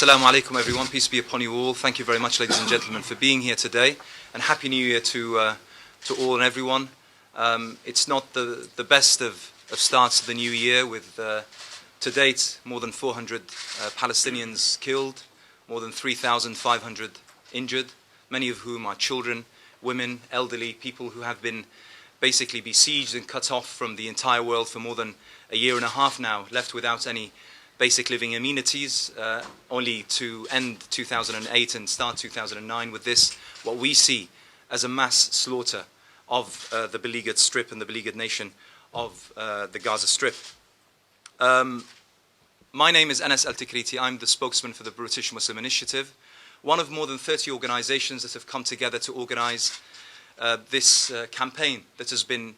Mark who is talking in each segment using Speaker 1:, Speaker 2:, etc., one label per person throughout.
Speaker 1: Assalamu alaikum everyone, peace be upon you all. Thank you very much, ladies and gentlemen, for being here today, and Happy New Year to all and everyone. It's not the best of starts to the new year with to date more than 400 Palestinians killed, more than 3,500 injured, many of whom are children, women, elderly, people who have been basically besieged and cut off from the entire world for more than a year and a half now, left without any basic living amenities, only to end 2008 and start 2009 with this, what we see as a mass slaughter of the beleaguered strip and the beleaguered nation of the Gaza Strip. My name is Anas Altikriti. I'm the spokesman for the British Muslim Initiative, one of more than 30 organizations that have come together to organize this campaign that has been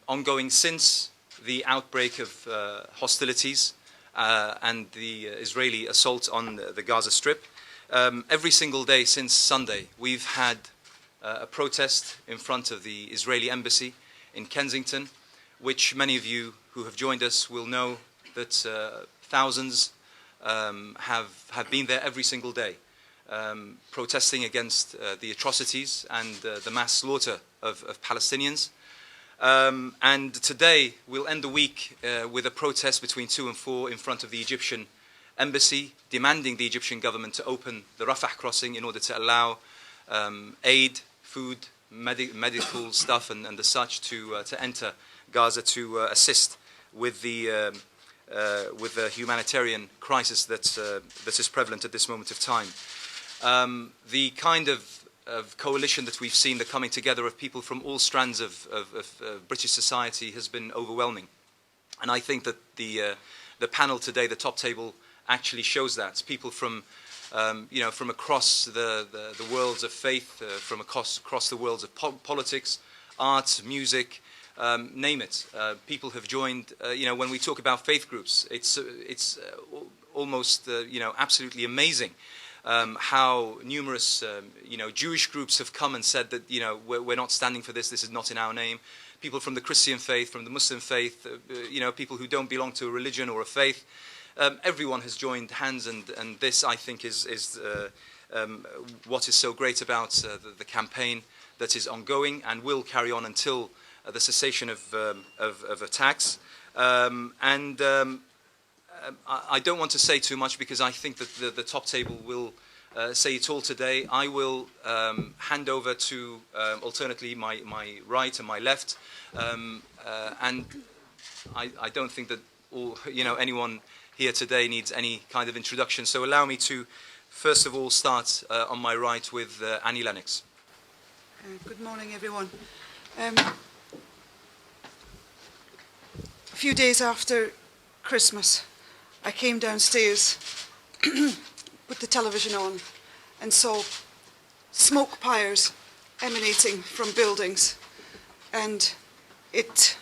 Speaker 1: ongoing since the outbreak of hostilities and the Israeli assault on the Gaza Strip. Every single day since Sunday, we've had a protest in front of the Israeli embassy in Kensington, which many of you who have joined us will know that thousands have been there every single day, protesting against the atrocities and the mass slaughter of Palestinians. And today we'll end the week with a protest between 2 and 4 in front of the Egyptian embassy, demanding the Egyptian government to open the Rafah crossing in order to allow aid, food, medical stuff and the such to enter Gaza to assist with the humanitarian crisis that is prevalent at this moment of time. The kind of coalition that we've seen, the coming together of people from all strands of British society, has been overwhelming. And I think that the panel today, the top table, actually shows that. People from from across the worlds of faith, from across the worlds of politics, art, music, name it. People have joined. When we talk about faith groups, it's almost absolutely amazing how numerous Jewish groups have come and said that we're not standing for this. This is not in our name. People from the Christian faith, from the Muslim faith, people who don't belong to a religion or a faith. Everyone has joined hands, and this, I think, is what is so great about the campaign that is ongoing and will carry on until the cessation of attacks. I don't want to say too much because I think that the top table will say it all today. I will hand over to alternately my right and my left, and I don't think that anyone here today needs any kind of introduction. So allow me to first of all start on my right with Lennox.
Speaker 2: Good morning, everyone. A few days after Christmas, I came downstairs, put the television on, and saw smoke pyres emanating from buildings, and it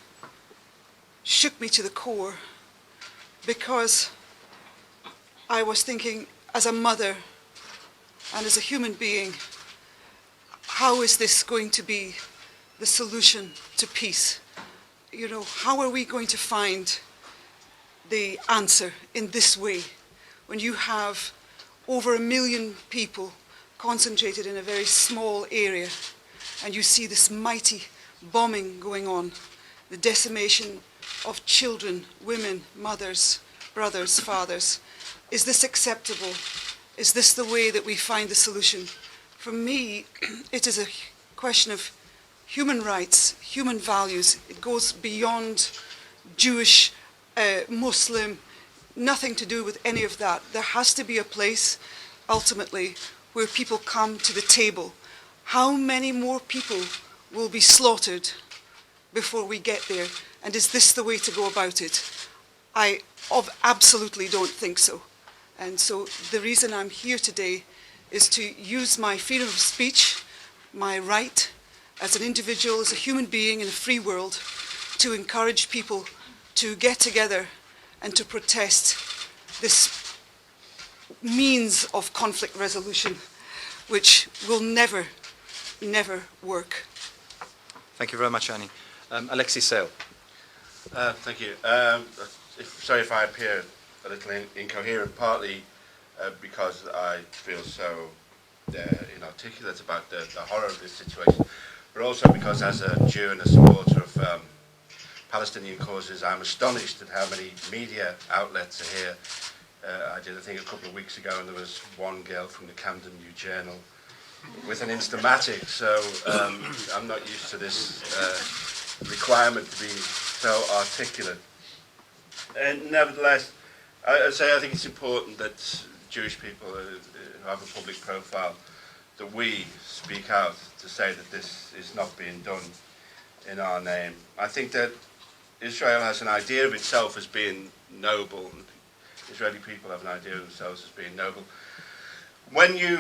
Speaker 2: shook me to the core, because I was thinking, as a mother and as a human being, how is this going to be the solution to peace? How are we going to find the answer in this way when you have over 1 million people concentrated in a very small area, and you see this mighty bombing going on, the decimation of children, women, mothers, brothers, fathers? Is this acceptable? Is this the way that we find the solution? For me, it is a question of human rights, human values. It goes beyond Jewish, Muslim, nothing to do with any of that. There has to be a place, ultimately, where people come to the table. How many more people will be slaughtered before we get there? And is this the way to go about it? I absolutely don't think so. And so the reason I'm here today is to use my freedom of speech, my right as an individual, as a human being in a free world, to encourage people to get together and to protest this means of conflict resolution, which will never, never work.
Speaker 1: Thank you very much, Annie. Alexei Sayle.
Speaker 3: Thank you. Sorry if I appear a little incoherent. Partly because I feel so inarticulate about the horror of this situation, but also because as a Jew and a supporter of Palestinian causes, I'm astonished at how many media outlets are here. I did a thing a couple of weeks ago, and there was one girl from the Camden New Journal with an Instamatic, so I'm not used to this requirement to be so articulate. And nevertheless, I think it's important that Jewish people who have a public profile, that we speak out to say that this is not being done in our name. I think that Israel has an idea of itself as being noble, and Israeli people have an idea of themselves as being noble. When you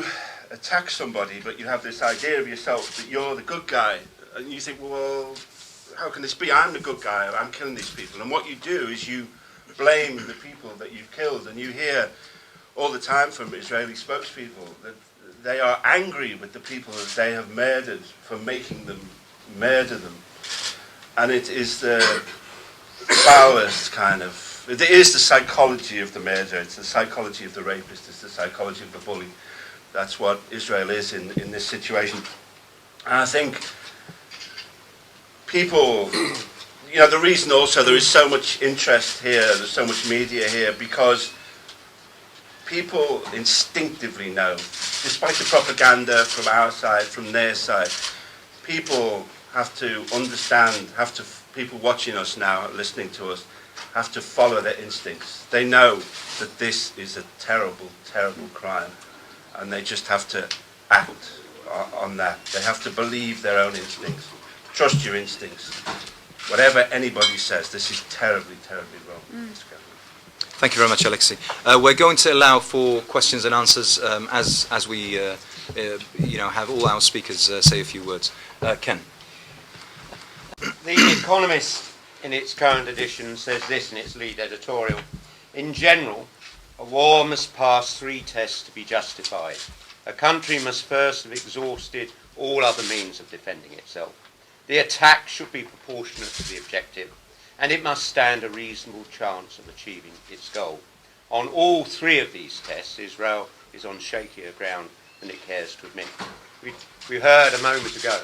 Speaker 3: attack somebody, but you have this idea of yourself that you're the good guy, and you think, well, how can this be? I'm the good guy, I'm killing these people. And what you do is you blame the people that you've killed, and you hear all the time from Israeli spokespeople that they are angry with the people that they have murdered for making them murder them. And it is the foulest kind of, it is the psychology of the murderer, it's the psychology of the rapist, it's the psychology of the bully. That's what Israel is in this situation. And I think people, the reason also there is so much interest here, there's so much media here, because people instinctively know, despite the propaganda from our side, from their side, people have to understand, people watching us now, listening to us, have to follow their instincts. They know that this is a terrible, terrible crime, and they just have to act on that. They have to believe their own instincts. Trust your instincts. Whatever anybody says, this is terribly, terribly wrong.
Speaker 1: Thank you very much, Alexei. We're going to allow for questions and answers as we have all our speakers say a few words. Ken.
Speaker 4: The Economist, in its current edition, says this in its lead editorial. In general, a war must pass 3 tests to be justified. A country must first have exhausted all other means of defending itself. The attack should be proportionate to the objective, and it must stand a reasonable chance of achieving its goal. On all 3 of these tests, Israel is on shakier ground than it cares to admit. We heard a moment ago,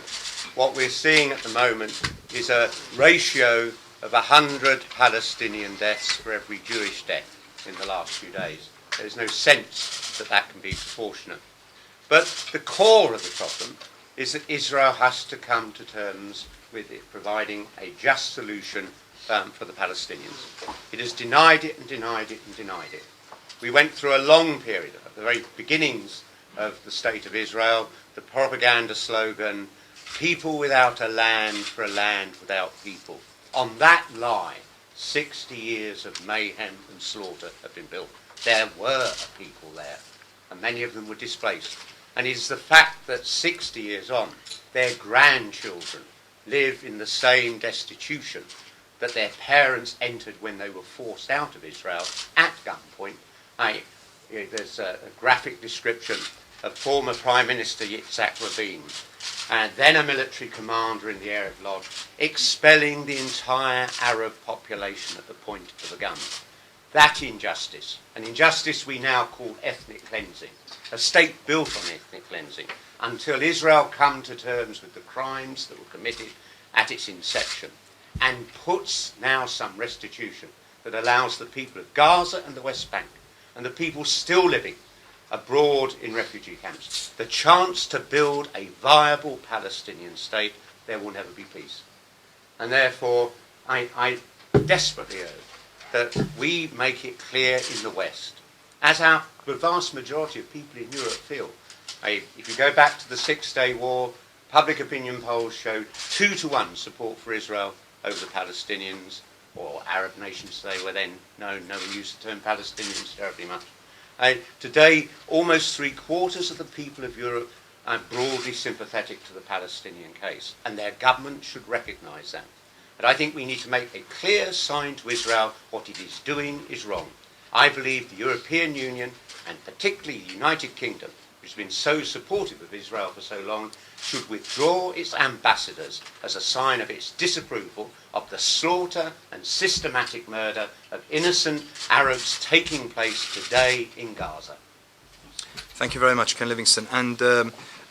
Speaker 4: what we're seeing at the moment is a ratio of 100 Palestinian deaths for every Jewish death in the last few days. There's no sense that that can be proportionate. But the core of the problem is that Israel has to come to terms with it providing a just solution for the Palestinians. It has denied it and denied it and denied it. We went through a long period, at the very beginnings of the State of Israel, the propaganda slogan, people without a land for a land without people. On that lie, 60 years of mayhem and slaughter have been built. There were a people there, and many of them were displaced. And it is the fact that 60 years on, their grandchildren live in the same destitution that their parents entered when they were forced out of Israel at gunpoint. There's a graphic description of former Prime Minister Yitzhak Rabin, and then a military commander in the Arab Lodge, expelling the entire Arab population at the point of a gun. That injustice, an injustice we now call ethnic cleansing, a state built on ethnic cleansing, until Israel come to terms with the crimes that were committed at its inception, and puts now some restitution that allows the people of Gaza and the West Bank, and the people still living abroad in refugee camps, the chance to build a viable Palestinian state. There will never be peace. And therefore, I desperately urge that we make it clear in the West, as the vast majority of people in Europe feel. If you go back to the Six-Day War, public opinion polls showed 2-to-1 support for Israel over the Palestinians, or Arab nations they were then known. No one used the term Palestinians terribly much. Today, almost 3/4 of the people of Europe are broadly sympathetic to the Palestinian case, and their government should recognise that. But I think we need to make a clear sign to Israel what it is doing is wrong. I believe the European Union, and particularly the United Kingdom, which has been so supportive of Israel for so long, should withdraw its ambassadors as a sign of its disapproval of the slaughter and systematic murder of innocent Arabs taking place today in Gaza.
Speaker 1: Thank you very much, Ken Livingstone. And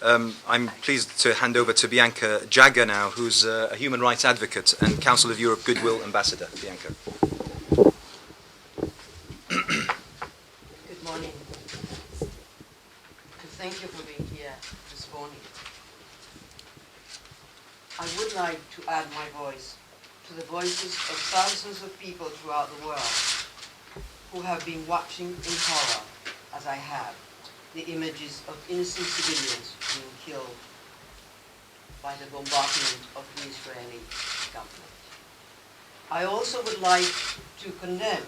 Speaker 1: I'm pleased to hand over to Bianca Jagger now, who's a human rights advocate and Council of Europe Goodwill Ambassador. Bianca.
Speaker 5: Good morning. And thank you for being here this morning. I would like to add my voice to the voices of thousands of people throughout the world who have been watching in horror, as I have, the images of innocent civilians being killed by the bombardment of the Israeli government. I also would like to condemn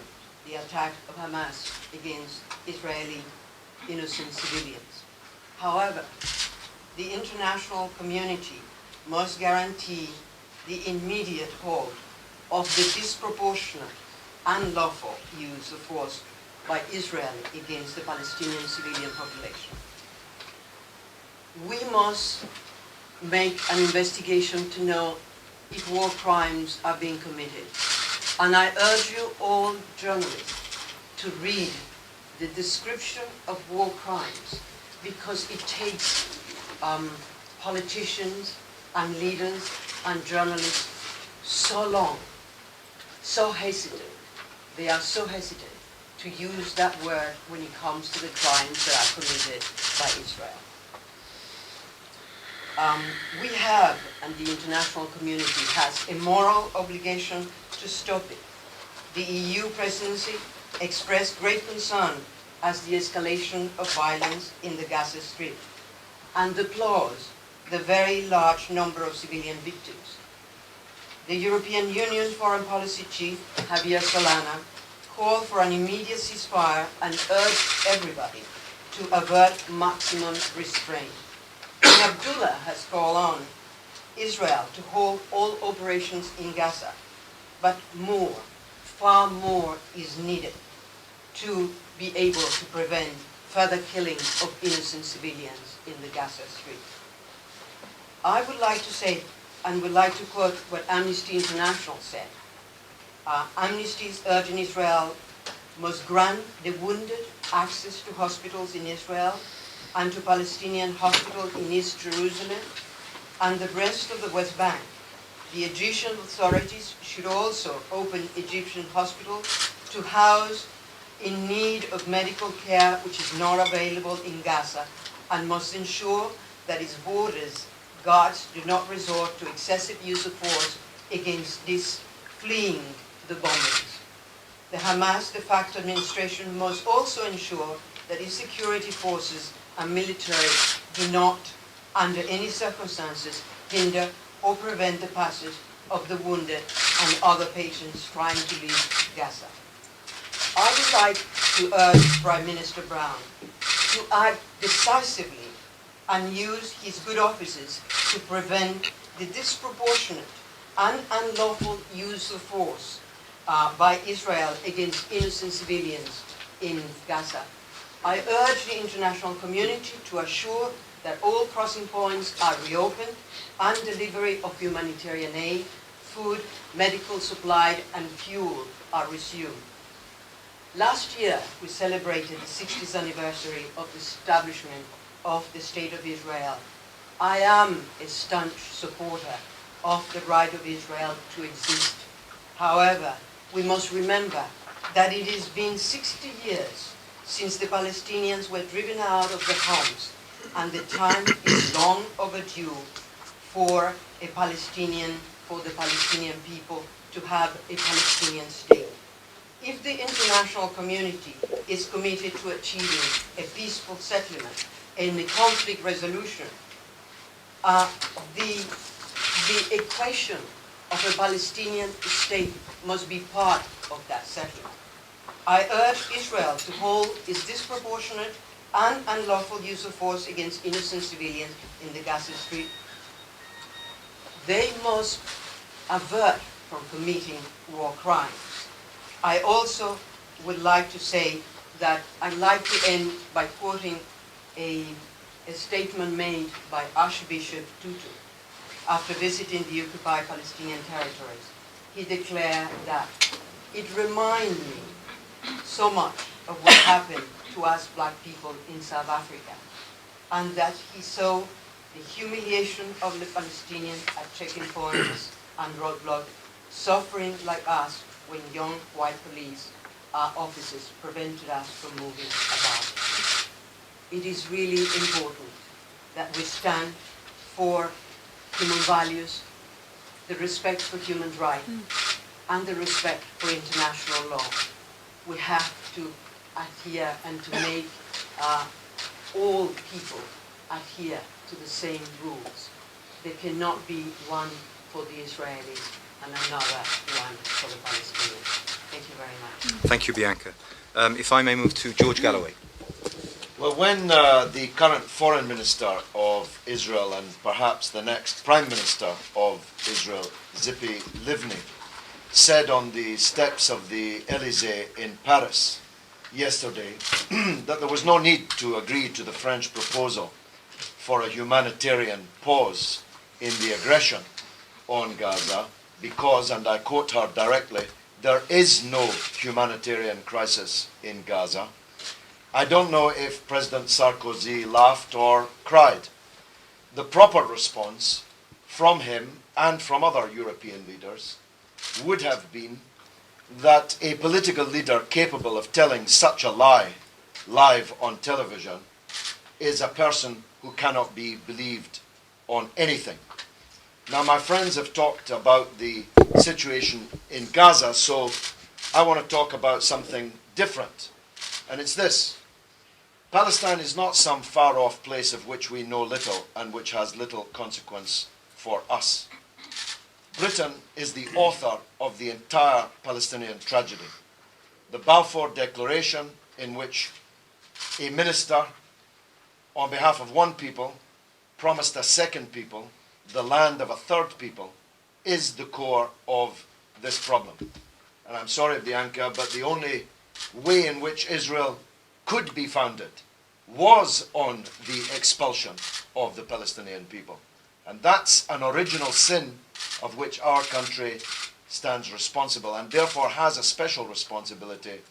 Speaker 5: the attack of Hamas against Israeli innocent civilians. However, the international community must guarantee the immediate halt of the disproportionate, unlawful use of force by Israel against the Palestinian civilian population. We must make an investigation to know if war crimes are being committed. And I urge you all journalists to read the description of war crimes, because it takes politicians and leaders and journalists so long, so hesitant. They are so hesitant to use that word when it comes to the crimes that are committed by Israel. We have, and the international community has, a moral obligation to stop it. The EU presidency expressed great concern as the escalation of violence in the Gaza Strip and deplores the very large number of civilian victims. The European Union Foreign Policy Chief, Javier Solana, called for an immediate ceasefire and urged everybody to avert maximum restraint. King Abdullah has called on Israel to hold all operations in Gaza, but more, far more is needed to be able to prevent further killings of innocent civilians in the Gaza Strip. I would like to say, and would like to quote what Amnesty International said. Amnesty is urging Israel must grant the wounded access to hospitals in Israel and to Palestinian hospitals in East Jerusalem and the rest of the West Bank. The Egyptian authorities should also open Egyptian hospitals to house in need of medical care which is not available in Gaza, and must ensure that its borders guards do not resort to excessive use of force against these fleeing the bombings. The Hamas de facto administration must also ensure that its security forces and military do not, under any circumstances, hinder or prevent the passage of the wounded and other patients trying to leave Gaza. I would like to urge Prime Minister Brown to act decisively and use his good offices to prevent the disproportionate and unlawful use of force by Israel against innocent civilians in Gaza. I urge the international community to assure that all crossing points are reopened and delivery of humanitarian aid, food, medical supply, and fuel are resumed. Last year, we celebrated the 60th anniversary of the establishment of the State of Israel. I am a staunch supporter of the right of Israel to exist. However, we must remember that it has been 60 years since the Palestinians were driven out of their homes, and the time is long overdue for the Palestinian people to have a Palestinian state. If the international community is committed to achieving a peaceful settlement and a conflict resolution, the equation of a Palestinian state must be part of that settlement. I urge Israel to hold its disproportionate and unlawful use of force against innocent civilians in the Gaza Strip. They must avert from committing war crimes. I also would like to say that I'd like to end by quoting a statement made by Archbishop Tutu after visiting the occupied Palestinian territories. He declared that it reminds me so much of what happened to us black people in South Africa, and that he saw the humiliation of the Palestinians at checking points and roadblocks, suffering like us when young white police officers prevented us from moving about. It is really important that we stand for human values, the respect for human rights, and the respect for international law. We have to adhere and to make all people adhere to the same rules. There cannot be one for the Israelis and another one for the Palestinians. Thank you very much.
Speaker 1: Thank you, Bianca. If I may move to George Galloway.
Speaker 6: Well, when the current foreign minister of Israel and perhaps the next prime minister of Israel, Tzipi Livni, said on the steps of the Elysee in Paris yesterday that there was no need to agree to the French proposal for a humanitarian pause in the aggression on Gaza because, and I quote her directly, there is no humanitarian crisis in Gaza. I don't know if President Sarkozy laughed or cried. The proper response from him and from other European leaders would have been that a political leader capable of telling such a lie live on television is a person who cannot be believed on anything. Now, my friends have talked about the situation in Gaza, so I want to talk about something different, and it's this. Palestine is not some far-off place of which we know little and which has little consequence for us. Britain is the author of the entire Palestinian tragedy. The Balfour Declaration, in which a minister, on behalf of one people, promised a second people the land of a third people, is the core of this problem. And I'm sorry, Bianca, but the only way in which Israel could be founded was on the expulsion of the Palestinian people. And that's an original sin of which our country stands responsible and therefore has a special responsibility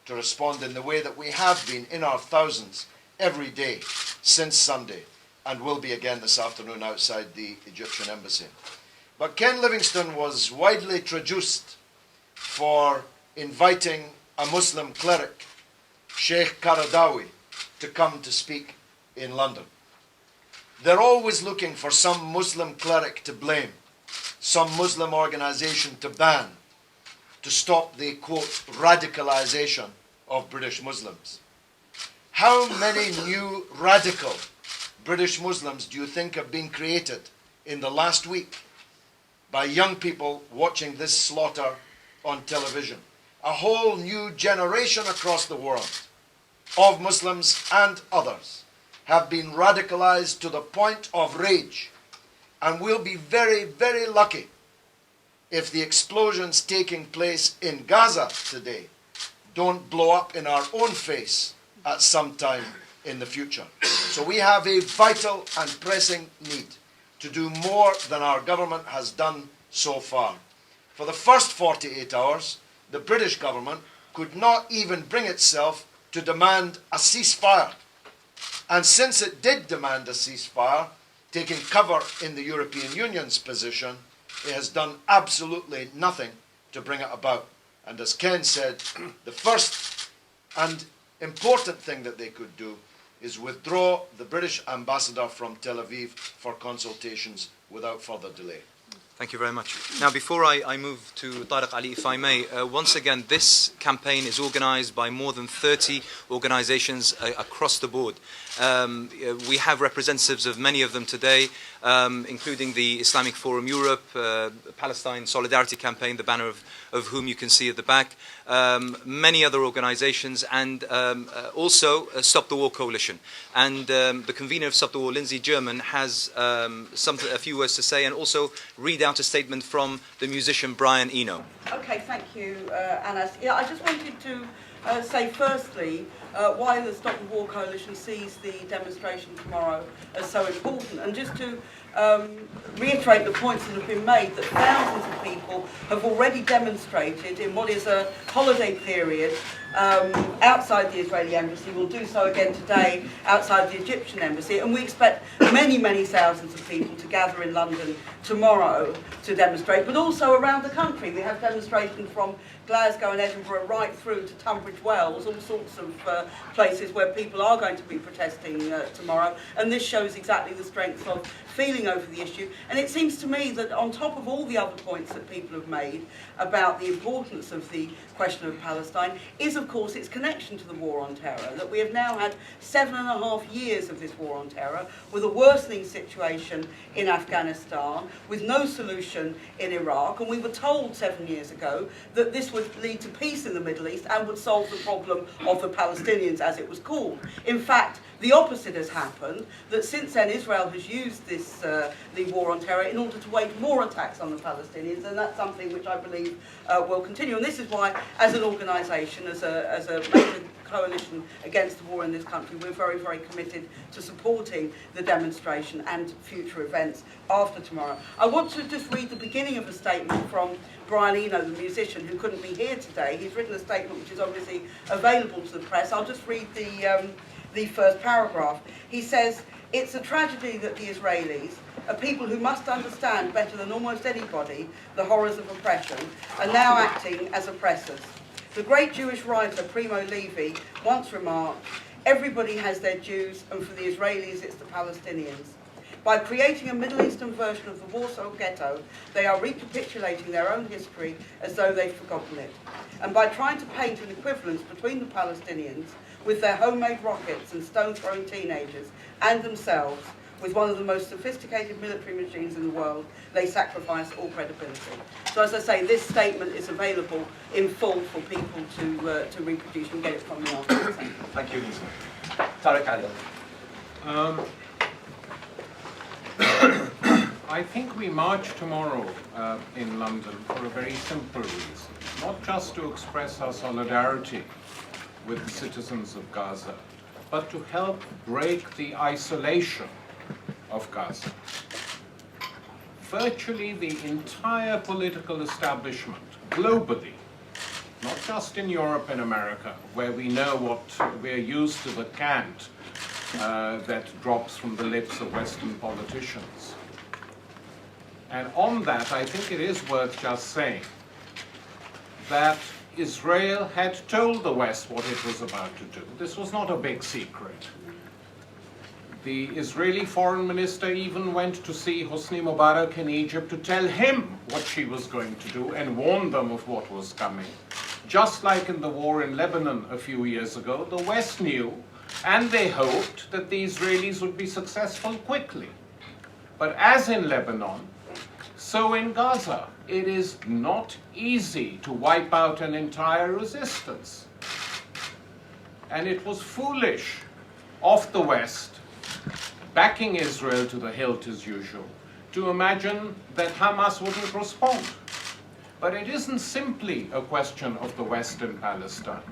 Speaker 6: to respond in the way that we have been in our thousands every day since Sunday and will be again this afternoon outside the Egyptian embassy. But Ken Livingstone was widely traduced for inviting a Muslim cleric, Sheikh Qaradawi, to come to speak in London. They're always looking for some Muslim cleric to blame, some Muslim organization to ban, to stop the, quote, radicalization of British Muslims. How many new radical British Muslims do you think have been created in the last week by young people watching this slaughter on television? A whole new generation across the world of Muslims and others have been radicalized to the point of rage, and we'll be very, very lucky if the explosions taking place in Gaza today don't blow up in our own face at some time in the future. So we have a vital and pressing need to do more than our government has done so far. For the first 48 hours, the British government could not even bring itself to demand a ceasefire. And since it did demand a ceasefire, taking cover in the European Union's position, it has done absolutely nothing to bring it about. And as Ken said, the first and important thing that they could do is withdraw the British ambassador from Tel Aviv for consultations without further delay.
Speaker 1: Thank you very much. Now, before I move to Tariq Ali, if I may, once again, this campaign is organized by more than 30 organizations across the board. We have representatives of many of them today, including the Islamic Forum Europe, Palestine Solidarity Campaign, the banner of whom you can see at the back, many other organizations, and also Stop the War Coalition. And the convener of Stop the War, Lindsay German, has a few words to say and also read out a statement from the musician Brian Eno.
Speaker 7: Okay, thank you, Anas. Yeah, I just wanted to say firstly why the Stop the War Coalition sees the demonstration tomorrow as so important, and just to reiterate the points that have been made, that thousands of people have already demonstrated in what is a holiday period outside the Israeli embassy. We'll do so again today outside the Egyptian embassy, and we expect many, many thousands of people to gather in London tomorrow to demonstrate, but also around the country. We have demonstrations from Glasgow and Edinburgh right through to Tunbridge Wells, all sorts of places where people are going to be protesting tomorrow, and this shows exactly the strength of feeling over the issue. And it seems to me that on top of all the other points that people have made about the importance of the question of Palestine is, of course, its connection to the war on terror, that we have now had 7.5 years of this war on terror, with a worsening situation in Afghanistan, with no solution in Iraq, and we were told 7 years ago that this would lead to peace in the Middle East and would solve the problem of the Palestinians, as it was called. In fact, the opposite has happened, that since then Israel has used this, the war on terror in order to wage more attacks on the Palestinians, and that's something which I believe will continue. And this is why, as an organisation, as a major coalition against the war in this country, we're very, very committed to supporting the demonstration and future events after tomorrow. I want to just read the beginning of a statement from Brian Eno, the musician, who couldn't be here today. He's written a statement which is obviously available to the press. I'll just read the first paragraph. He says, "It's a tragedy that the Israelis, a people who must understand better than almost anybody the horrors of oppression, are now acting as oppressors. The great Jewish writer Primo Levi once remarked, 'Everybody has their Jews, and for the Israelis it's the Palestinians.' By creating a Middle Eastern version of the Warsaw Ghetto, they are recapitulating their own history as though they've forgotten it. And by trying to paint an equivalence between the Palestinians, with their homemade rockets and stone-throwing teenagers, and themselves, with one of the most sophisticated military machines in the world, they sacrifice all credibility." So as I say, this statement is available in full for people to reproduce. You can get it from the article.
Speaker 8: Thank you. Tarek Ali.
Speaker 9: I think we march tomorrow in London for a very simple reason. Not just to express our solidarity with the citizens of Gaza, but to help break the isolation of Gaza. Virtually the entire political establishment, globally, not just in Europe and America, where we know what we're used to, the cant that drops from the lips of Western politicians. And on that, I think it is worth just saying that Israel had told the West what it was about to do. This was not a big secret. The Israeli foreign minister even went to see Hosni Mubarak in Egypt to tell him what she was going to do and warn them of what was coming. Just like in the war in Lebanon a few years ago, the West knew and they hoped that the Israelis would be successful quickly. But as in Lebanon, so in Gaza, it is not easy to wipe out an entire resistance. And it was foolish of the West, backing Israel to the hilt as usual, to imagine that Hamas wouldn't respond. But it isn't simply a question of the West and Palestine.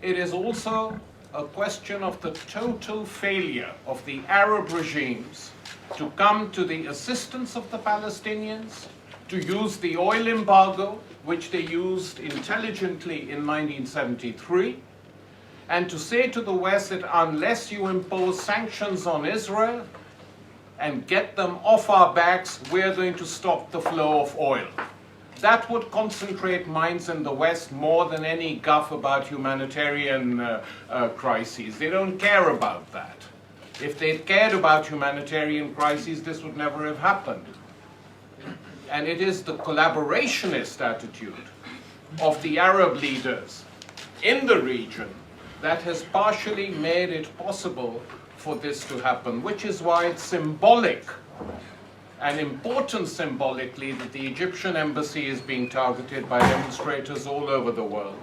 Speaker 9: It is also a question of the total failure of the Arab regimes to come to the assistance of the Palestinians, to use the oil embargo, which they used intelligently in 1973, and to say to the West that unless you impose sanctions on Israel and get them off our backs, we're going to stop the flow of oil. That would concentrate minds in the West more than any guff about humanitarian crises. They don't care about that. If they cared about humanitarian crises, this would never have happened. And it is the collaborationist attitude of the Arab leaders in the region that has partially made it possible for this to happen, which is why it's symbolic and important symbolically that the Egyptian embassy is being targeted by demonstrators all over the world.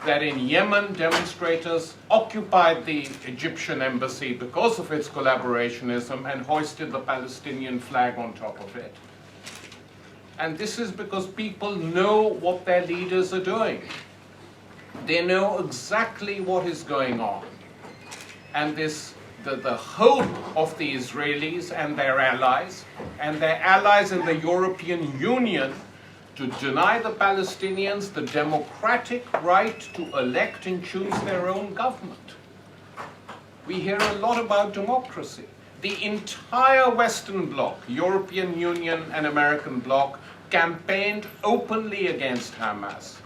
Speaker 9: That in Yemen, demonstrators occupied the Egyptian embassy because of its collaborationism and hoisted the Palestinian flag on top of it. And this is because people know what their leaders are doing. They know exactly what is going on. And the hope of the Israelis and their allies in the European Union to deny the Palestinians the democratic right to elect and choose their own government. We hear a lot about democracy. The entire Western bloc, European Union and American bloc, campaigned openly against Hamas,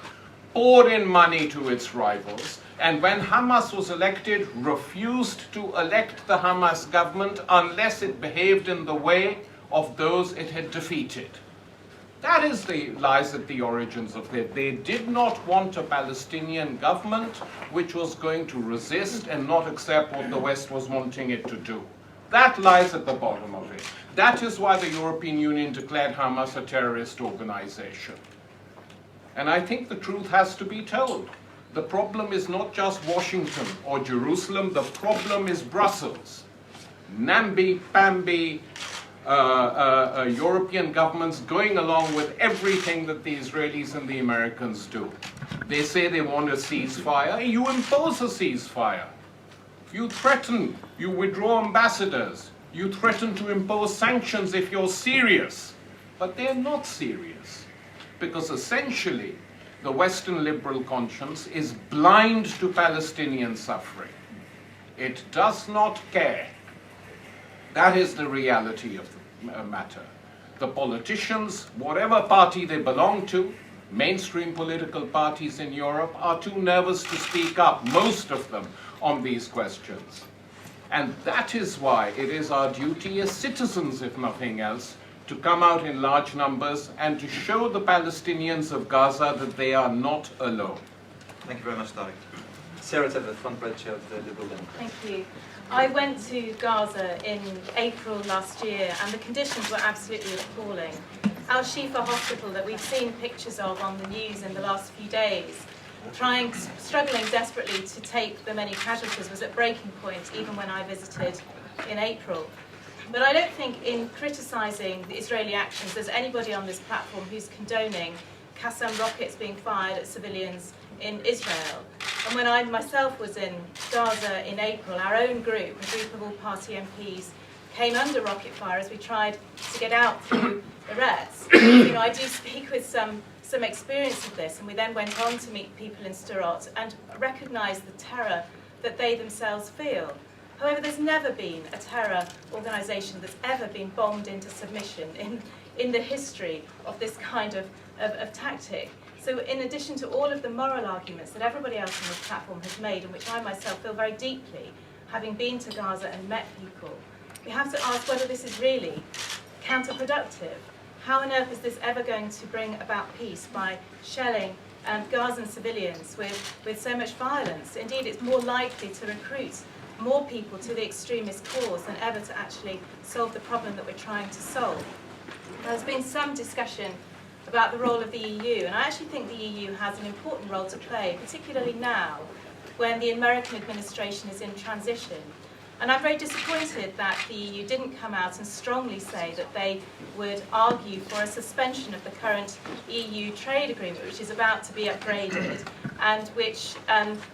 Speaker 9: poured in money to its rivals, and when Hamas was elected, refused to elect the Hamas government unless it behaved in the way of those it had defeated. That lies at the origins of it. They did not want a Palestinian government which was going to resist and not accept what the West was wanting it to do. That lies at the bottom of it. That is why the European Union declared Hamas a terrorist organization. And I think the truth has to be told. The problem is not just Washington or Jerusalem, the problem is Brussels. Namby-pamby European governments going along with everything that the Israelis and the Americans do. They say they want a ceasefire, you impose a ceasefire. You threaten, you withdraw ambassadors, you threaten to impose sanctions if you're serious. But they're not serious, because essentially the Western liberal conscience is blind to Palestinian suffering. It does not care. That is the reality of the matter. The politicians, whatever party they belong to, mainstream political parties in Europe, are too nervous to speak up, most of them, on these questions. And that is why it is our duty as citizens, if nothing else, to come out in large numbers and to show the Palestinians of Gaza that they are not alone.
Speaker 8: Thank you very much, Tariq. Sarah to the front row chair of the Liberal Democrats.
Speaker 10: Thank you. I went to Gaza in April last year and the conditions were absolutely appalling. Al-Shifa Hospital that we've seen pictures of on the news in the last few days, struggling desperately to take the many casualties, was at breaking point even when I visited in April. But I don't think in criticising the Israeli actions there's anybody on this platform who's condoning Qassam rockets being fired at civilians in Israel. And when I myself was in Gaza in April, our own group, a group of all-party MPs, came under rocket fire as we tried to get out through the Reds. I do speak with some experience of this, and we then went on to meet people in Sderot and recognise the terror that they themselves feel. However, there's never been a terror organisation that's ever been bombed into submission in the history of this kind of tactic. So in addition to all of the moral arguments that everybody else on this platform has made, and which I myself feel very deeply, having been to Gaza and met people, we have to ask whether this is really counterproductive. How on earth is this ever going to bring about peace by shelling Gazan civilians with so much violence? Indeed, it's more likely to recruit more people to the extremist cause than ever to actually solve the problem that we're trying to solve. There's been some discussion about the role of the EU, and I actually think the EU has an important role to play, particularly now when the American administration is in transition. And I'm very disappointed that the EU didn't come out and strongly say that they would argue for a suspension of the current EU trade agreement, which is about to be upgraded and which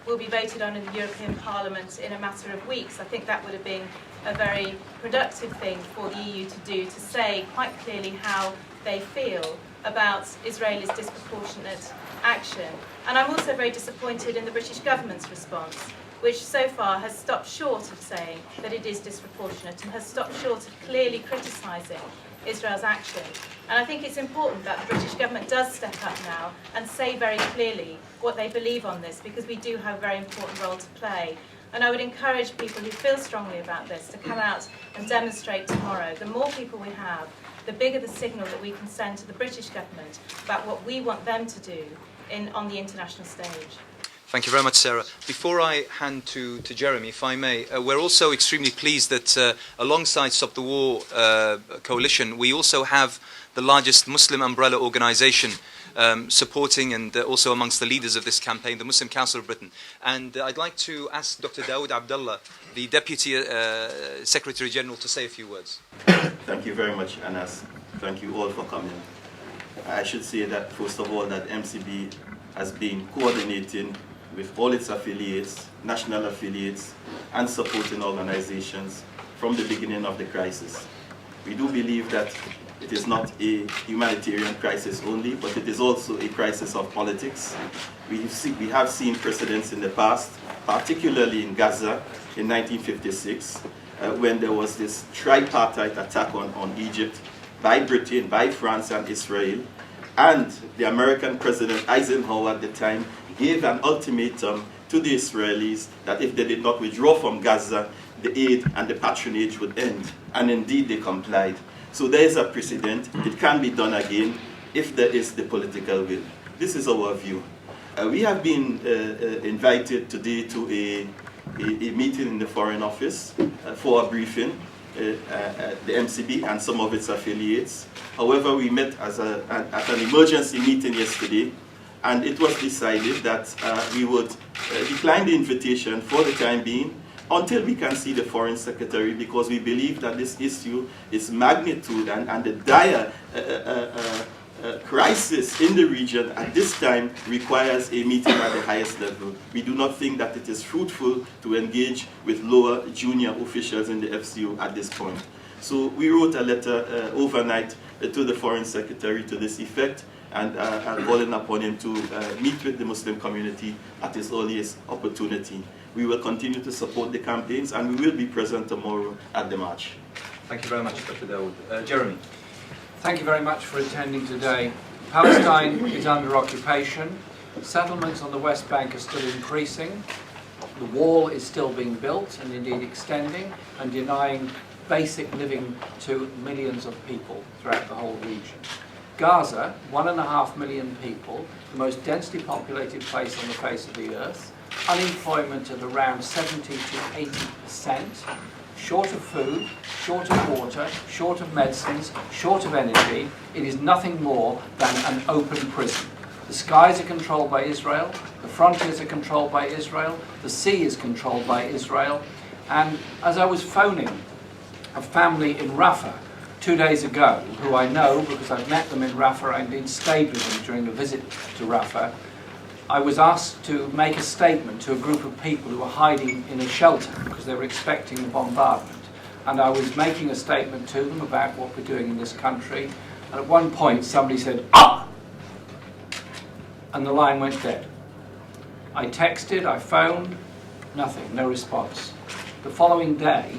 Speaker 10: will be voted on in the European Parliament in a matter of weeks. I think that would have been a very productive thing for the EU to do, to say quite clearly how they feel about Israel's disproportionate action. And I'm also very disappointed in the British government's response, which so far has stopped short of saying that it is disproportionate and has stopped short of clearly criticising Israel's action. And I think it's important that the British government does step up now and say very clearly what they believe on this, because we do have a very important role to play. And I would encourage people who feel strongly about this to come out and demonstrate tomorrow. The more people we have, the bigger the signal that we can send to the British government about what we want them to do on the international stage.
Speaker 1: Thank you very much, Sarah. Before I hand to Jeremy, if I may, we're also extremely pleased that alongside Stop the War coalition, we also have the largest Muslim umbrella organisation supporting and also amongst the leaders of this campaign, the Muslim Council of Britain. And I'd like to ask Dr. Dawood Abdullah, the Deputy Secretary General, to say a few words.
Speaker 11: Thank you very much, Anas. Thank you all for coming. I should say that, first of all, that MCB has been coordinating with all its affiliates, national affiliates, and supporting organizations from the beginning of the crisis. We do believe that it is not a humanitarian crisis only, but it is also a crisis of politics. We have seen precedents in the past, particularly in Gaza in 1956, when there was this tripartite attack on Egypt by Britain, by France and Israel, and the American President Eisenhower at the time gave an ultimatum to the Israelis that if they did not withdraw from Gaza, the aid and the patronage would end. And indeed they complied. So there is a precedent. It can be done again if there is the political will. This is our view. We have been invited today to a meeting in the Foreign Office for a briefing, the MCB and some of its affiliates. However, we met at an emergency meeting yesterday, and it was decided that we would decline the invitation for the time being until we can see the Foreign Secretary, because we believe that this issue, its magnitude and the dire crisis in the region at this time requires a meeting at the highest level. We do not think that it is fruitful to engage with lower junior officials in the FCO at this point. So we wrote a letter overnight to the Foreign Secretary to this effect, and calling upon him to meet with the Muslim community at his earliest opportunity. We will continue to support the campaigns, and we will be present tomorrow at the march.
Speaker 8: Thank you very much, Dr. Dawood. Jeremy.
Speaker 12: Thank you very much for attending today. Palestine is under occupation. Settlements on the West Bank are still increasing. The wall is still being built and indeed extending and denying basic living to millions of people throughout the whole region. Gaza, 1.5 million people, the most densely populated place on the face of the earth, unemployment at around 70 to 80%, short of food, short of water, short of medicines, short of energy. It is nothing more than an open prison. The skies are controlled by Israel, the frontiers are controlled by Israel, the sea is controlled by Israel. And as I was phoning a family in Rafah 2 days ago, who I know because I've met them in Rafah and indeed stayed with them during a visit to Rafah, I was asked to make a statement to a group of people who were hiding in a shelter because they were expecting the bombardment. And I was making a statement to them about what we're doing in this country. And at one point somebody said, "Ah!" And the line went dead. I texted, I phoned, nothing, no response. The following day,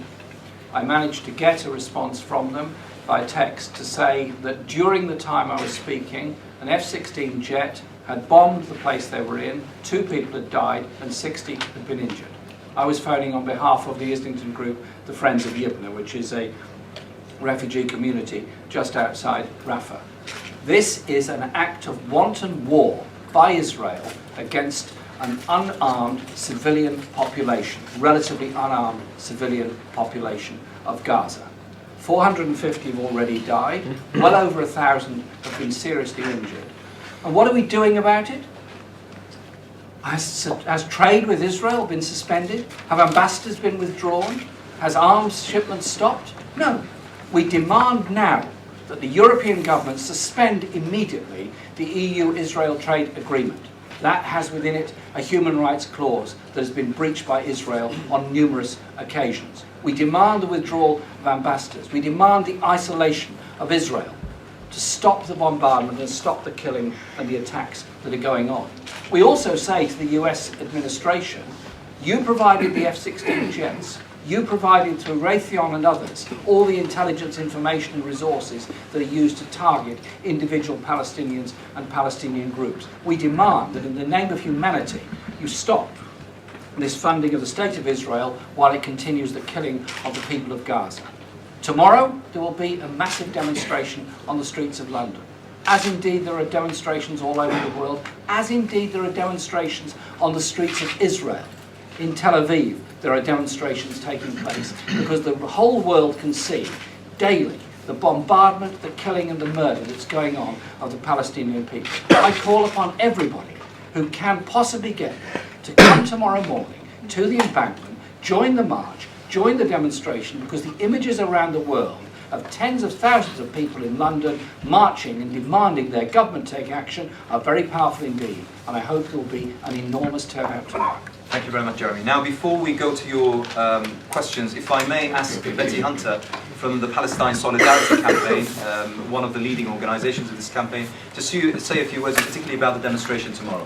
Speaker 12: I managed to get a response from them by text to say that during the time I was speaking, an F-16 jet had bombed the place they were in, 2 people had died and 60 had been injured. I was phoning on behalf of the Islington group, the Friends of Yibna, which is a refugee community just outside Rafah. This is an act of wanton war by Israel against an unarmed civilian population, relatively unarmed civilian population of Gaza. 450 have already died, well over 1,000 have been seriously injured. And what are we doing about it? Has trade with Israel been suspended? Have ambassadors been withdrawn? Has arms shipments stopped? No. We demand now that the European government suspend immediately the EU-Israel trade agreement. That has within it a human rights clause that has been breached by Israel on numerous occasions. We demand the withdrawal of ambassadors. We demand the isolation of Israel to stop the bombardment and stop the killing and the attacks that are going on. We also say to the US administration, you provided the F-16 jets, you provided through Raytheon and others all the intelligence, information and resources that are used to target individual Palestinians and Palestinian groups. We demand that in the name of humanity, you stop this funding of the State of Israel while it continues the killing of the people of Gaza. Tomorrow, there will be a massive demonstration on the streets of London, as indeed there are demonstrations all over the world, as indeed there are demonstrations on the streets of Israel. In Tel Aviv, there are demonstrations taking place because the whole world can see daily the bombardment, the killing and the murder that's going on of the Palestinian people. I call upon everybody who can possibly get there to come tomorrow morning to the embankment, join the march, join the demonstration, because the images around the world of tens of thousands of people in London marching and demanding their government take action are very powerful indeed, and I hope there will be an enormous turnout tomorrow.
Speaker 1: Thank you very much, Jeremy. Now, before we go to your questions, if I may ask Betty Hunter from the Palestine Solidarity Campaign, one of the leading organisations of this campaign, to say a few words, particularly about the demonstration tomorrow.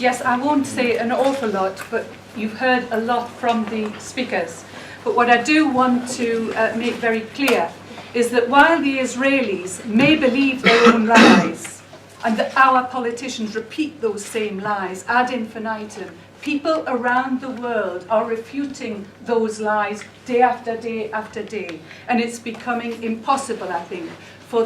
Speaker 13: Yes, I won't say an awful lot, but you've heard a lot from the speakers. But what I do want to make very clear is that while the Israelis may believe their own lies, and that our politicians repeat those same lies ad infinitum, people around the world are refuting those lies day after day after day. And it's becoming impossible, I think, for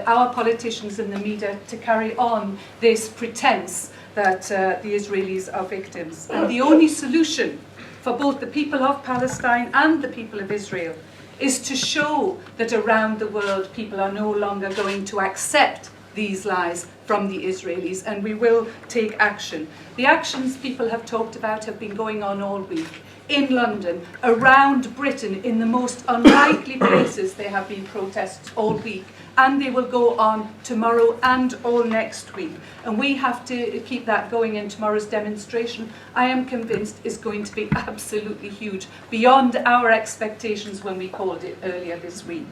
Speaker 13: our politicians and the media to carry on this pretense that the Israelis are victims. And the only solution for both the people of Palestine and the people of Israel is to show that around the world people are no longer going to accept these lies from the Israelis, and we will take action. The actions people have talked about have been going on all week. In London, around Britain, in the most unlikely places, there have been protests all week, and they will go on tomorrow and all next week. And we have to keep that going, and tomorrow's demonstration, I am convinced, is going to be absolutely huge, beyond our expectations when we called it earlier this week.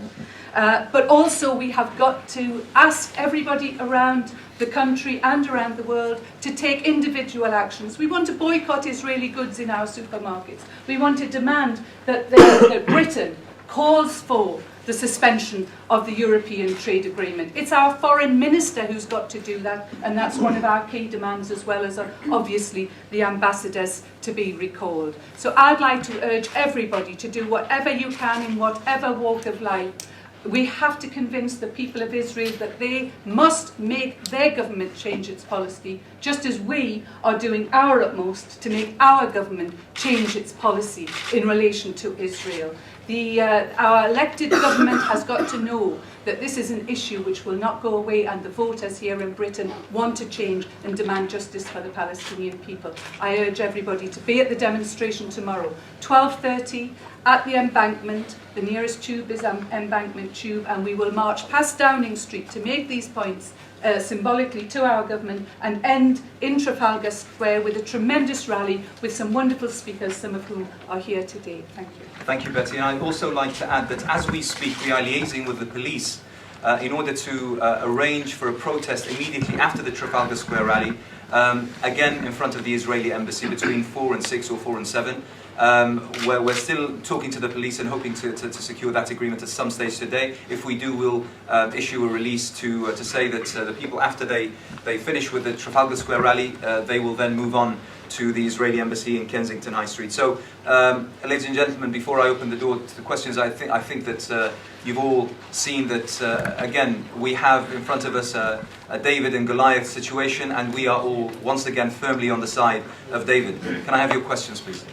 Speaker 13: But also we have got to ask everybody around the country and around the world to take individual actions. We want to boycott Israeli goods in our supermarkets. We want to demand that Britain calls for the suspension of the European trade agreement. It's our foreign minister who's got to do that, and that's one of our key demands, as well as obviously the ambassadors to be recalled. So I'd like to urge everybody to do whatever you can in whatever walk of life. We have to convince the people of Israel that they must make their government change its policy, just as we are doing our utmost to make our government change its policy in relation to Israel. Our elected government has got to know that this is an issue which will not go away, and the voters here in Britain want to change and demand justice for the Palestinian people. I urge everybody to be at the demonstration tomorrow, 12:30 at the embankment. The nearest tube is Embankment Tube, and we will march past Downing Street to make these points symbolically to our government, and end in Trafalgar Square with a tremendous rally with some wonderful speakers, some of whom are here today. Thank you.
Speaker 1: Thank you, Betty. And I'd also like to add that as we speak, we are liaising with the police in order to arrange for a protest immediately after the Trafalgar Square rally, again in front of the Israeli embassy between 4 and 6 or 4 and 7. Where we're still talking to the police and hoping to secure that agreement at some stage today. If we do, we'll issue a release to say that the people, after they finish with the Trafalgar Square rally, they will then move on to the Israeli embassy in Kensington High Street. So, ladies and gentlemen, before I open the door to the questions, I think that you've all seen that, again, we have in front of us a David and Goliath situation, and we are all, once again, firmly on the side of David. Can I have your questions, please?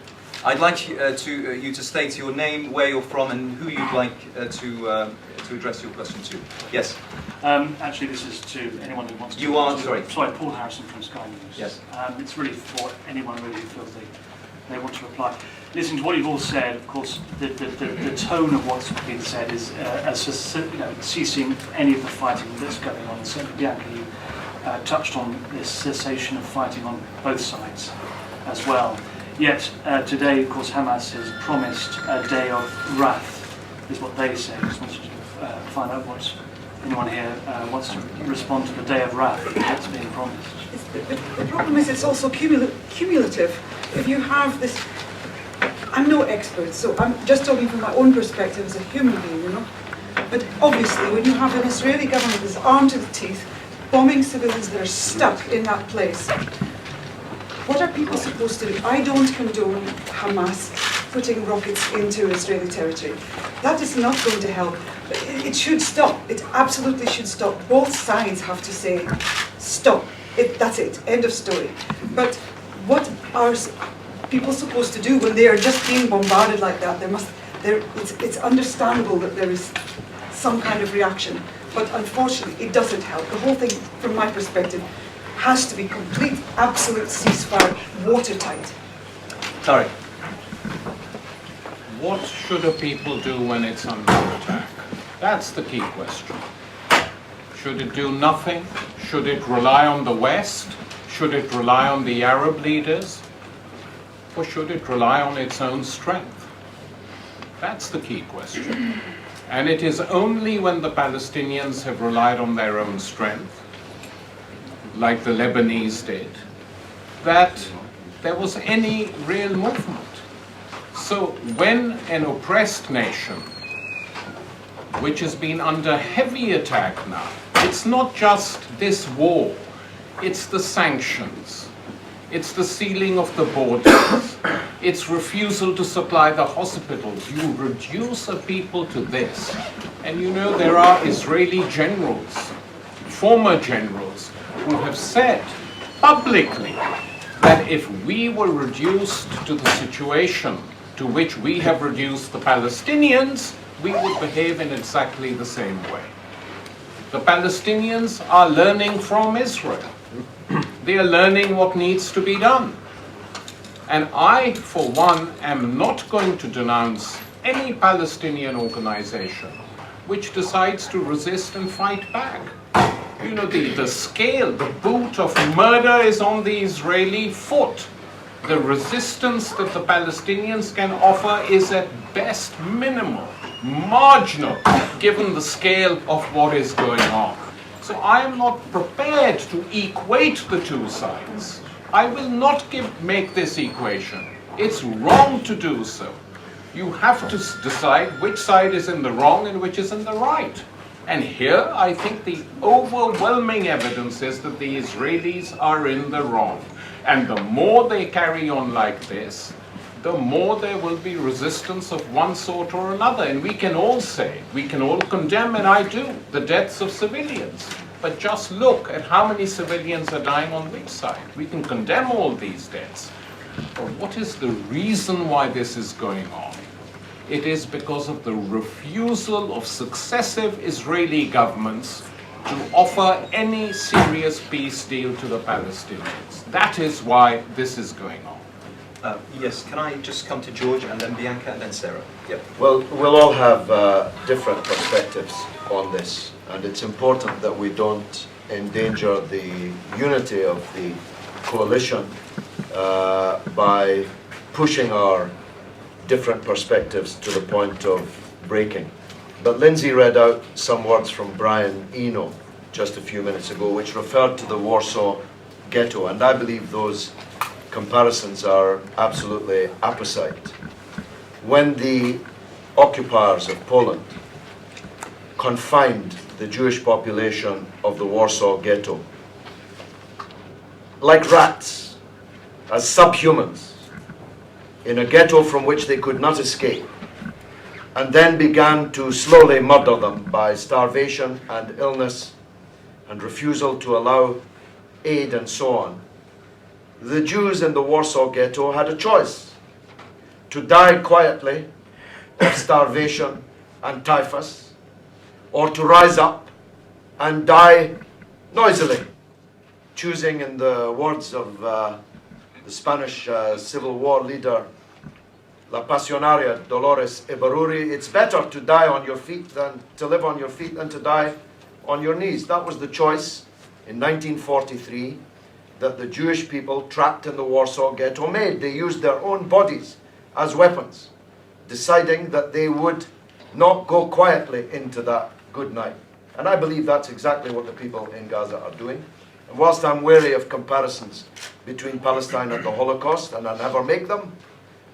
Speaker 1: I'd like you to state your name, where you're from, and who you'd like to address your question to. Yes.
Speaker 14: Actually, this is to anyone who wants to.
Speaker 1: You are, sorry.
Speaker 14: Sorry, Paul Harrison from Sky News.
Speaker 1: Yes.
Speaker 14: It's really for anyone really who feels they want to reply. Listening to what you've all said, of course, the tone of what's been said is ceasing any of the fighting that's going on. Certainly, Bianca, you touched on this cessation of fighting on both sides as well. Yet today, of course, Hamas has promised a day of wrath, is what they say. I just wanted to find out what anyone here wants to respond to the day of wrath that's being promised.
Speaker 2: The problem is it's also cumulative. If you have this, I'm no expert, so I'm just talking from my own perspective as a human being, you know. But obviously, when you have an Israeli government that's armed to the teeth, bombing civilians that are stuck in that place, what are people supposed to do? I don't condone Hamas putting rockets into Israeli territory. That is not going to help. It should stop. It absolutely should stop. Both sides have to say, stop. That's it. End of story. But what are people supposed to do when they are just being bombarded like that? It's understandable that there is some kind of reaction. But unfortunately, it doesn't help. The whole thing, from my perspective, has to be complete, absolute ceasefire, watertight.
Speaker 1: Sorry.
Speaker 9: What should a people do when it's under attack? That's the key question. Should it do nothing? Should it rely on the West? Should it rely on the Arab leaders? or should it rely on its own strength? That's the key question. And it is only when the Palestinians have relied on their own strength, like the Lebanese did, that there was any real movement. So when an oppressed nation, which has been under heavy attack now, it's not just this war, it's the sanctions, it's the sealing of the borders, it's refusal to supply the hospitals. You reduce a people to this. And you know, there are Israeli generals, former generals, who have said publicly that if we were reduced to the situation to which we have reduced the Palestinians, we would behave in exactly the same way. The Palestinians are learning from Israel. They are learning what needs to be done. And I, for one, am not going to denounce any Palestinian organization which decides to resist and fight back. You know, the scale, the boot of murder is on the Israeli foot. The resistance that the Palestinians can offer is at best minimal, marginal, given the scale of what is going on. So I am not prepared to equate the two sides. I will not make this equation. It's wrong to do so. You have to decide which side is in the wrong and which is in the right. And here, I think the overwhelming evidence is that the Israelis are in the wrong. And the more they carry on like this, the more there will be resistance of one sort or another. And we can all say, we can all condemn, and I do, the deaths of civilians. But just look at how many civilians are dying on which side. We can condemn all these deaths. But what is the reason why this is going on? It is because of the refusal of successive Israeli governments to offer any serious peace deal to the Palestinians. That is why this is going on.
Speaker 8: Yes, can I just come to George and then Bianca and then Sarah? Yep.
Speaker 6: Well, we'll all have different perspectives on this, and it's important that we don't endanger the unity of the coalition by pushing our different perspectives to the point of breaking. But Lindsay read out some words from Brian Eno just a few minutes ago, which referred to the Warsaw Ghetto, and I believe those comparisons are absolutely apposite. When the occupiers of Poland confined the Jewish population of the Warsaw Ghetto like rats, as subhumans, in a ghetto from which they could not escape, and then began to slowly murder them by starvation and illness and refusal to allow aid and so on, the Jews in the Warsaw Ghetto had a choice: to die quietly of starvation and typhus, or to rise up and die noisily, choosing, in the words of the Spanish Civil War leader La Pasionaria Dolores Eberuri, it's better to die on your feet than to live on your feet than to die on your knees. That was the choice in 1943 that the Jewish people trapped in the Warsaw Ghetto made. They used their own bodies as weapons, deciding that they would not go quietly into that good night. And I believe that's exactly what the people in Gaza are doing. And whilst I'm wary of comparisons between Palestine and the Holocaust, and I never make them,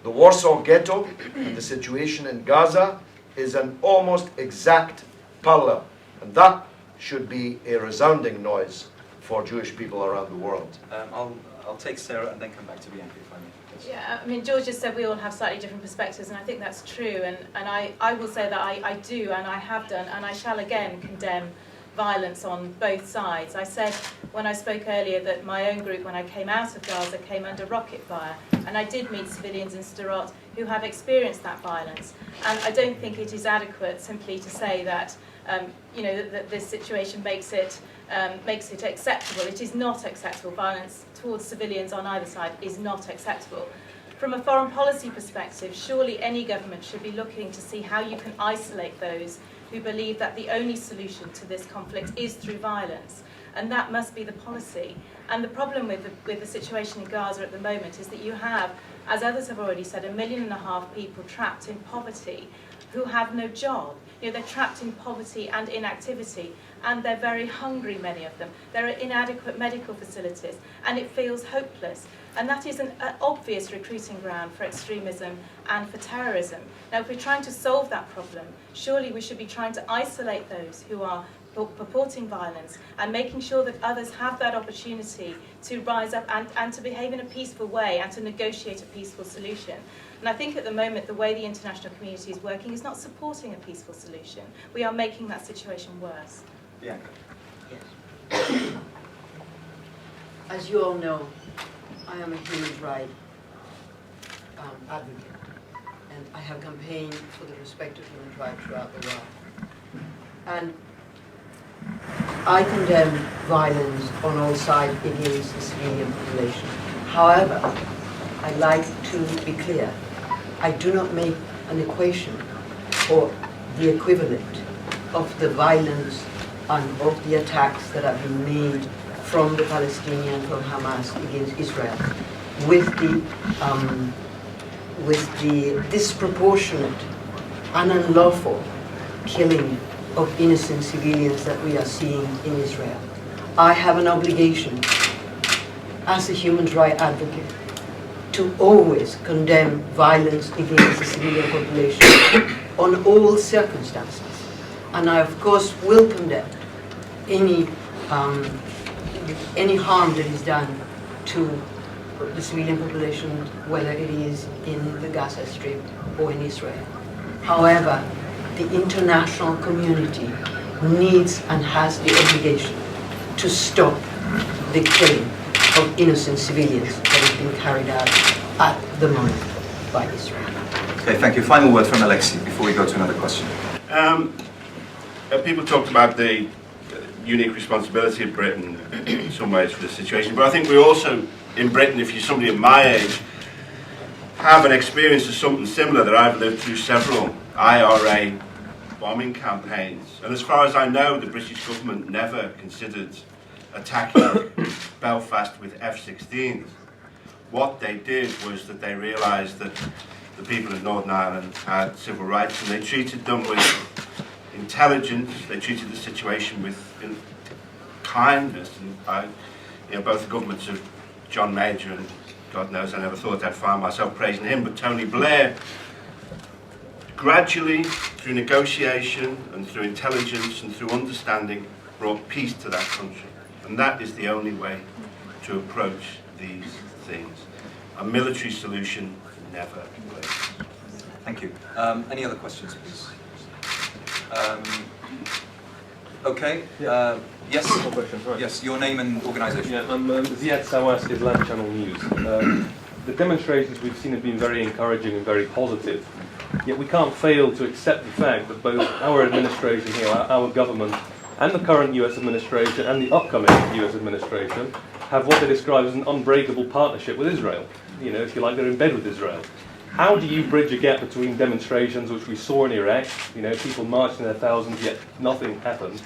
Speaker 6: the Warsaw Ghetto and the situation in Gaza is an almost exact parallel. And that should be a resounding noise for Jewish people around the world.
Speaker 8: I'll take Sarah and then come back to Bianca if I may. Yes.
Speaker 10: Yeah, I mean, George just said we all have slightly different perspectives, and I think that's true. And I will say that I do, and I have done, and I shall again condemn violence on both sides. I said when I spoke earlier that my own group, when I came out of Gaza, came under rocket fire, and I did meet civilians in Sderot who have experienced that violence. And I don't think it is adequate simply to say that that this situation makes it acceptable. It is not acceptable. Violence towards civilians on either side is not acceptable. From a foreign policy perspective, surely any government should be looking to see how you can isolate those who believe that the only solution to this conflict is through violence. and that must be the policy. And the problem with the situation in Gaza at the moment is that you have, as others have already said, 1.5 million people trapped in poverty who have no job. You know, they're trapped in poverty and inactivity, and they're very hungry, many of them. There are inadequate medical facilities, and it feels hopeless. And that is an obvious recruiting ground for extremism and for terrorism. Now, if we're trying to solve that problem, surely we should be trying to isolate those who are purporting violence and making sure that others have that opportunity to rise up and to behave in a peaceful way and to negotiate a peaceful solution. And I think at the moment the way the international community is working is not supporting a peaceful solution. We are making that situation worse.
Speaker 8: Bianca.
Speaker 5: Yes. As you all know, I am a human rights advocate, and I have campaigned for the respect of human rights throughout the world. And I condemn violence on all sides against the civilian population. However, I like to be clear. I do not make an equation or the equivalent of the violence and of the attacks that have been made from the Palestinians, from Hamas against Israel, with the disproportionate and unlawful killing of innocent civilians that we are seeing in Israel. I have an obligation as a human rights advocate to always condemn violence against the civilian population on all circumstances. And I, of course, will condemn any harm that is done to the civilian population, whether it is in the Gaza Strip or in Israel. However, the international community needs and has the obligation to stop the killing of innocent civilians that is being carried out at the moment by Israel.
Speaker 8: Okay, thank you. Final word from Alexei before we go to another question.
Speaker 3: People talked about the unique responsibility of Britain in some ways for the situation, but I think we also, in Britain, if you're somebody of my age, have an experience of something similar that I've lived through several IRA bombing campaigns. And as far as I know, the British government never considered attacking Belfast with F-16s. What they did was that they realised that the people of Northern Ireland had civil rights, and they treated them with intelligence. They treated the situation with kindness. And both the governments of John Major and God knows, I never thought I'd find myself praising him, but Tony Blair, gradually, through negotiation and through intelligence and through understanding, brought peace to that country. And that is the only way to approach these things. A military solution never works.
Speaker 8: Thank you. Any other questions, please? Okay. Yes. Yes. Your name and organisation.
Speaker 15: Yeah, I'm Ziad Sawas, Islam Channel News. The demonstrations we've seen have been very encouraging and very positive. Yet we can't fail to accept the fact that both our administration here, our government, and the current US administration and the upcoming US administration have what they describe as an unbreakable partnership with Israel. You know, if you like, they're in bed with Israel. How do you bridge a gap between demonstrations, which we saw in Iraq, people marching in their thousands, yet nothing happened,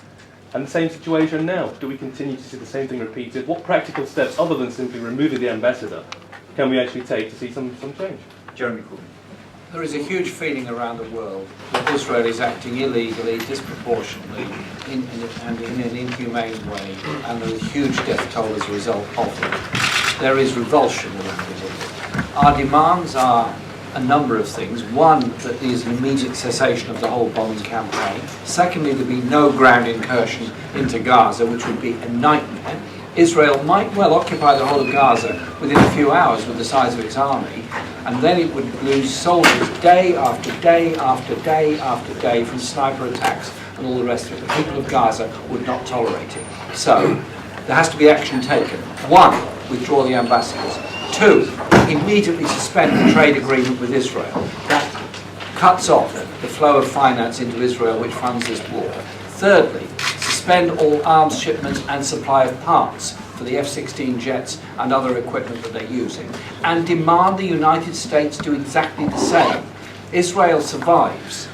Speaker 15: and the same situation now? Do we continue to see the same thing repeated? What practical steps, other than simply removing the ambassador, can we actually take to see some change?
Speaker 8: Jeremy Corbyn.
Speaker 12: There is a huge feeling around the world that Israel is acting illegally, disproportionately, and in an inhumane way, and there is huge death toll as a result of it. There is revulsion around the world. Our demands are a number of things. One, that there is an immediate cessation of the whole bombing campaign. Secondly, there be no ground incursion into Gaza, which would be a nightmare. Israel might well occupy the whole of Gaza within a few hours with the size of its army, and then it would lose soldiers day after day after day after day from sniper attacks and all the rest of it. The people of Gaza would not tolerate it. So, there has to be action taken. One, withdraw the ambassadors. Two, immediately suspend the trade agreement with Israel. That cuts off the flow of finance into Israel which funds this war. Thirdly, suspend all arms shipments and supply of parts for the F-16 jets and other equipment that they're using, and demand the United States do exactly the same. Israel survives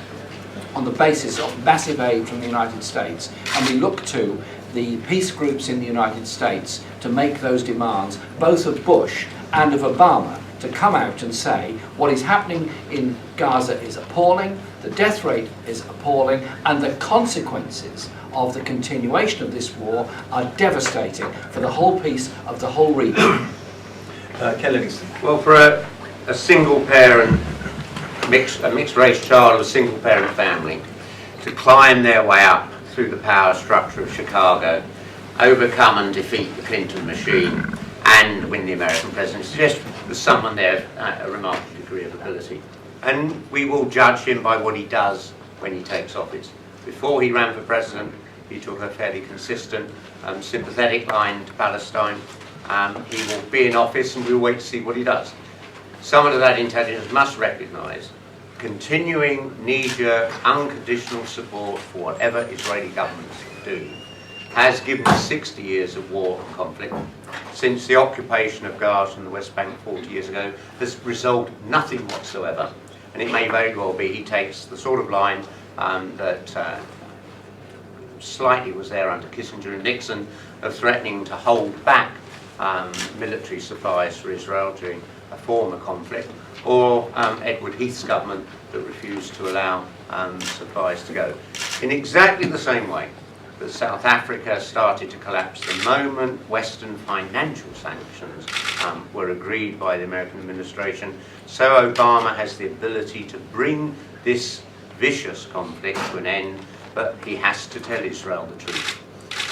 Speaker 12: on the basis of massive aid from the United States, and we look to the peace groups in the United States to make those demands, both of Bush and of Obama, to come out and say what is happening in Gaza is appalling, the death rate is appalling, and the consequences of the continuation of this war are devastating for the whole peace of the whole region.
Speaker 8: Livingstone.
Speaker 4: Well, for a single parent, a mixed race child of a single parent family to climb their way up through the power structure of Chicago, overcome and defeat the Clinton machine, and win the American presidency, suggests there's someone there of a remarkable degree of ability. And we will judge him by what he does when he takes office. Before he ran for president, he took a fairly consistent, sympathetic line to Palestine. He will be in office and we'll wait to see what he does. Someone of that intelligence must recognise continuing knee-jerk, unconditional support for whatever Israeli governments do has given us 60 years of war and conflict. Since the occupation of Gaza and the West Bank 40 years ago has resolved nothing whatsoever. And it may very well be he takes the sort of line that slightly was there under Kissinger and Nixon of threatening to hold back military supplies for Israel during a former conflict, or Edward Heath's government that refused to allow supplies to go. In exactly the same way that South Africa started to collapse the moment Western financial sanctions were agreed by the American administration, so Obama has the ability to bring this vicious conflict to an end, but he has to tell Israel the truth.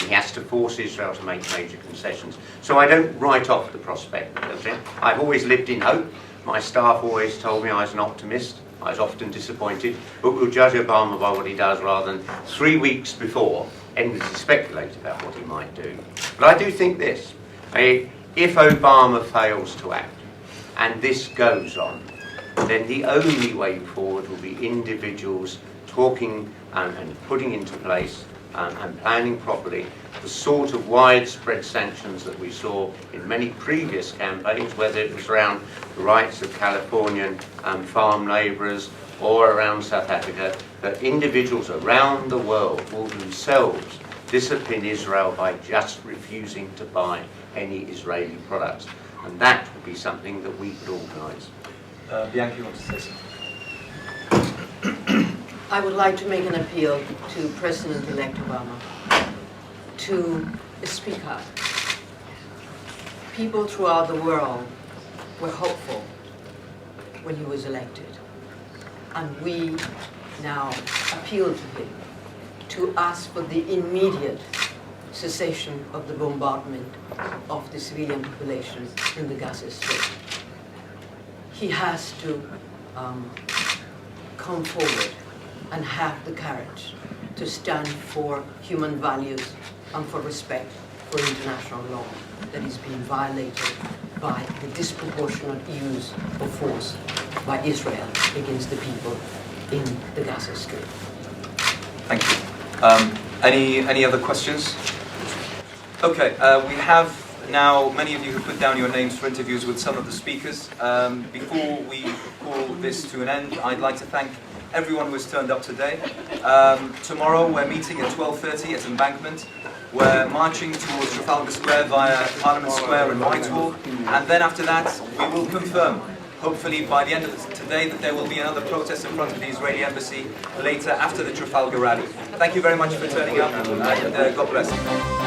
Speaker 4: He has to force Israel to make major concessions. So I don't write off the prospect of it. I've always lived in hope. My staff always told me I was an optimist. I was often disappointed, but we'll judge Obama by what he does rather than 3 weeks before endlessly speculate about what he might do. But I do think this, if Obama fails to act, and this goes on, then the only way forward will be individuals talking and putting into place and planning properly the sort of widespread sanctions that we saw in many previous campaigns, whether it was around the rights of Californian farm labourers or around South Africa, that individuals around the world will themselves discipline Israel by just refusing to buy any Israeli products. And that would be something that we could organise.
Speaker 8: Bianca, you want to say something?
Speaker 5: I would like to make an appeal to President-elect Obama to speak up. People throughout the world were hopeful when he was elected. And we now appeal to him to ask for the immediate cessation of the bombardment of the civilian population in the Gaza Strip. He has to come forward and have the courage to stand for human values and for respect for international law that is being violated by the disproportionate use of force by Israel against the people in the Gaza Strip.
Speaker 1: Thank you. Any other questions? Okay, we have now many of you who put down your names for interviews with some of the speakers. Before we call this to an end, I'd like to thank everyone who has turned up today. Tomorrow we're meeting at 12:30 at Embankment. We're marching towards Trafalgar Square via Parliament Square and Whitehall, and then after that we will confirm, hopefully by the end of today, that there will be another protest in front of the Israeli embassy later after the Trafalgar rally. Thank you very much for turning up, and God bless.